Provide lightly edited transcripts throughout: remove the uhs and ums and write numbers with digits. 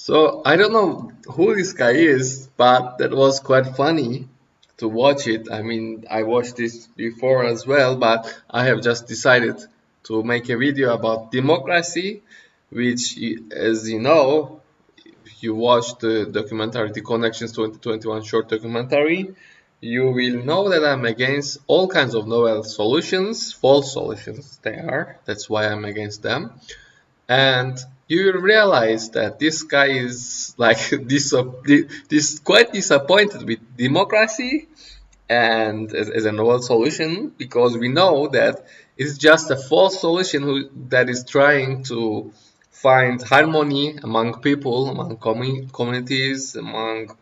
So I don't know who this guy is, but that was quite funny to watch it. I mean, I watched this before as well, but I have just decided to make a video about democracy, which, as you know, if you watch the documentary The Connections 2021 short documentary, you will know that I'm against all kinds of novel solutions, false solutions they are. That's why I'm against them. And you realize that this guy is like this quite disappointed with democracy and as a novel solution, because we know that it's just a false solution that is trying to find harmony among people, among communities, among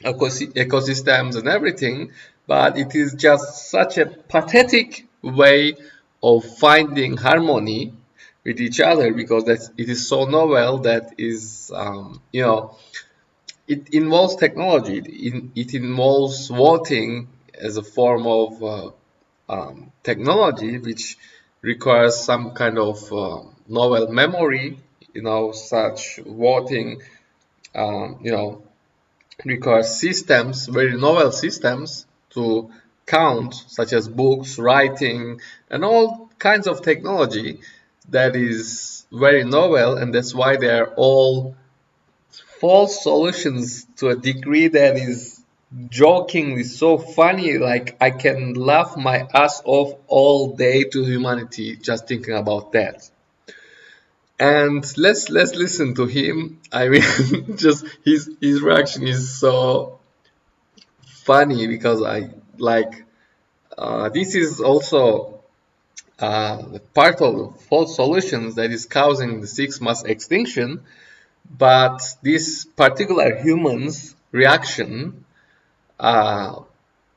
ecosystems and everything, but it is just such a pathetic way of finding harmony with each other, because it is so novel that is it involves technology. It involves voting as a form of technology, which requires some kind of novel memory. Such voting requires systems, very novel systems to count, such as books, writing, and all kinds of technology that is very novel, and that's why they are all false solutions to a degree that is jokingly so funny. Like, I can laugh my ass off all day to humanity just thinking about that. And let's listen to him. I mean, just his reaction is so funny, because I like this is also part of the false solutions that is causing the sixth mass extinction. But this particular human's reaction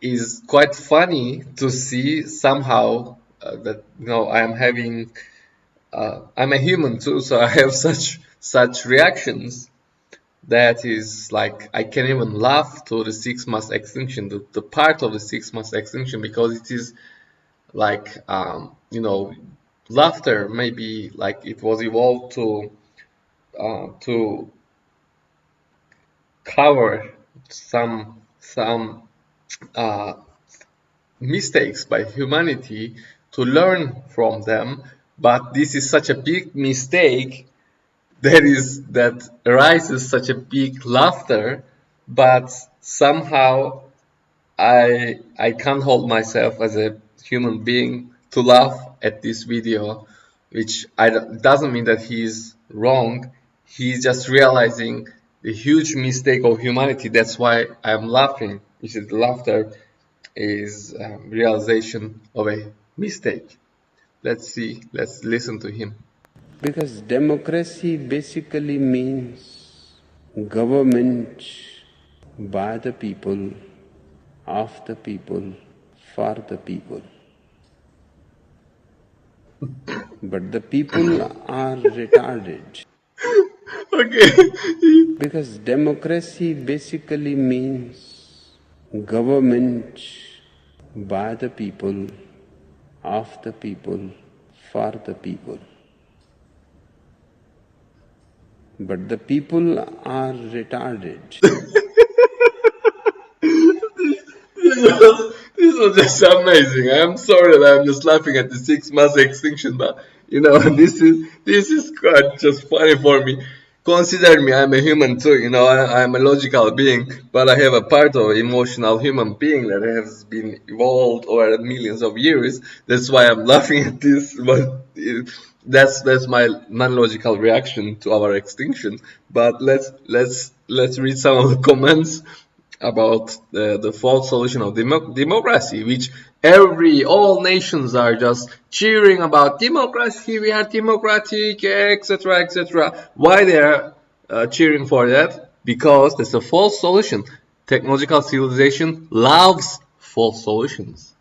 is quite funny to see somehow, that I'm a human too, so I have such reactions. That is like, I can even laugh to the sixth mass extinction, the part of the sixth mass extinction, because it is like laughter. Maybe like it was evolved to cover some uh, mistakes by humanity, to learn from them. But this is such a big mistake that arises such a big laughter. But somehow I can't hold myself as a human being to laugh at this video, which doesn't mean that he's wrong. He's just realizing the huge mistake of humanity. That's why I'm laughing. Which is, laughter is realization of a mistake. Let's see. Let's listen to him. Because democracy basically means government by the people, of the people, for the people. But the people are retarded. Okay. Because democracy basically means government by the people, of the people, for the people. But the people are retarded. This was just amazing. I'm sorry that I'm just laughing at the six mass extinction, but this is quite just funny for me. Consider me, I'm a human too. I'm a logical being, but I have a part of emotional human being that has been evolved over millions of years. That's why I'm laughing at this. But that's my non-logical reaction to our extinction. But let's read some of the comments about the false solution of democracy, which all nations are just cheering about democracy. We are democratic, etc., etc. Why they are cheering for that? Because that's a false solution. Technological civilization loves false solutions.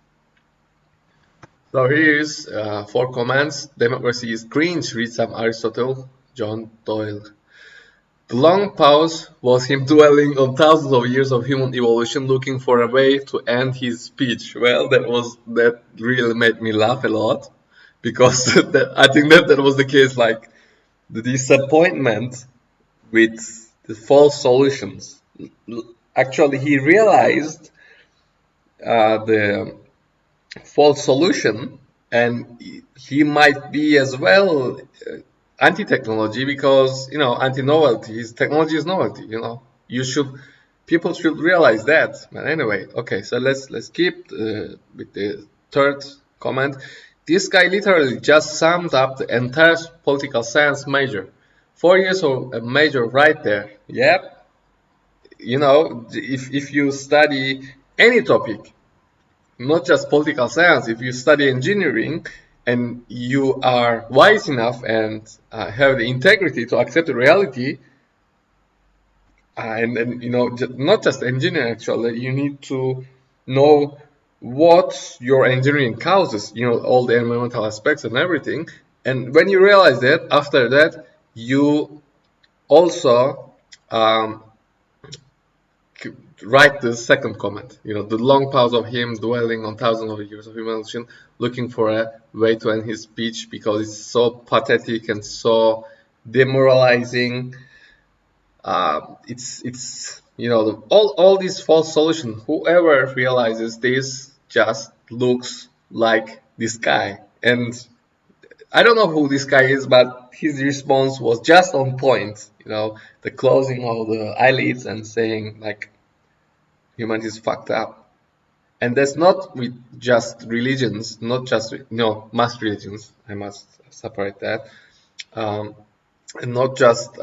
So here's 4 comments. Democracy is cringe. Read some Aristotle. John Doyle. The long pause was him dwelling on thousands of years of human evolution, looking for a way to end his speech. Well, that really made me laugh a lot, because I think that was the case. Like, the disappointment with the false solutions. Actually, he realized the false solution, and he might be as well anti-technology, because anti-novelty. His technology is novelty. People should realize that. But anyway, okay, so let's keep with the third comment. This guy literally just summed up the entire political science major. 4 years of a major right there. Yep. If you study any topic, not just political science, if you study engineering and you are wise enough and have the integrity to accept the reality, and not just engineering, actually, you need to know what your engineering causes, all the environmental aspects and everything. And when you realize that, after that, you also write the second comment. The long pause of him dwelling on thousands of years of human evolution, looking for a way to end his speech because it's so pathetic and so demoralizing. It's all these false solutions. Whoever realizes this just looks like this guy, and I don't know who this guy is, but his response was just on point. The closing of the eyelids and saying like humanity is fucked up. And that's not with just religions, not just with, mass religions. I must separate that. And not just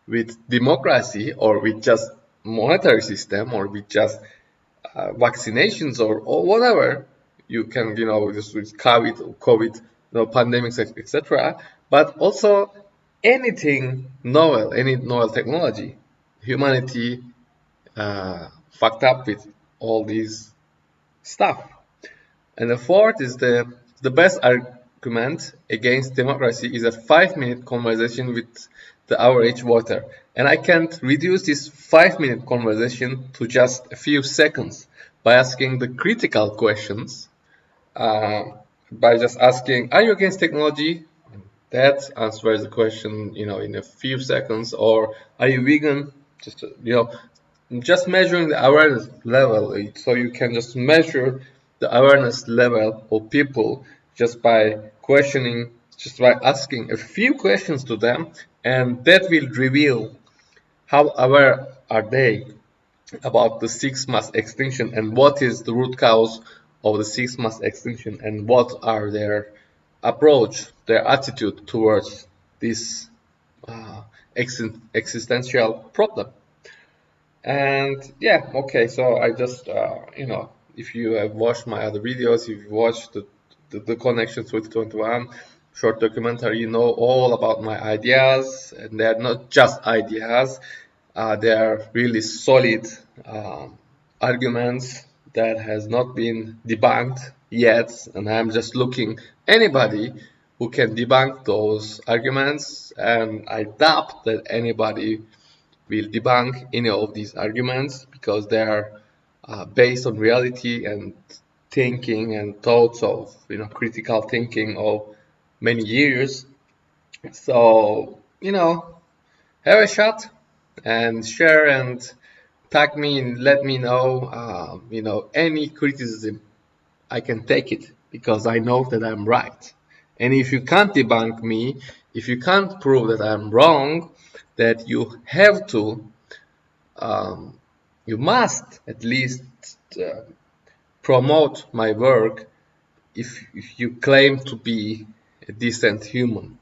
with democracy, or with just monetary system, or with just vaccinations, or whatever. You can, just with COVID, pandemics, etc. But also anything novel, any novel technology. Humanity fucked up with all these stuff. And the fourth is the best argument against democracy is a 5-minute conversation with the average voter. And I can't reduce this 5-minute conversation to just a few seconds by asking the critical questions, by just asking, are you against technology? That answers the question, in a few seconds. Or are you vegan? Just measuring the awareness level. So you can just measure the awareness level of people just by questioning, just by asking a few questions to them, and that will reveal how aware are they about the sixth mass extinction, and what is the root cause of the sixth mass extinction, and what are their approach, their attitude towards this existential problem. And yeah, okay, so I just if you have watched my other videos, if you watched the Connections with 21 short documentary, you know all about my ideas, and they're not just ideas, they are really solid arguments that has not been debunked yet, and I'm just looking anybody who can debunk those arguments, and I doubt that anybody will debunk any of these arguments, because they are based on reality and thinking and thoughts of critical thinking of many years. So have a shot and share and tag me and let me know any criticism. I can take it, because I know that I'm right. And if you can't debunk me, if you can't prove that I'm wrong, that you have to, you must at least promote my work if you claim to be a decent human.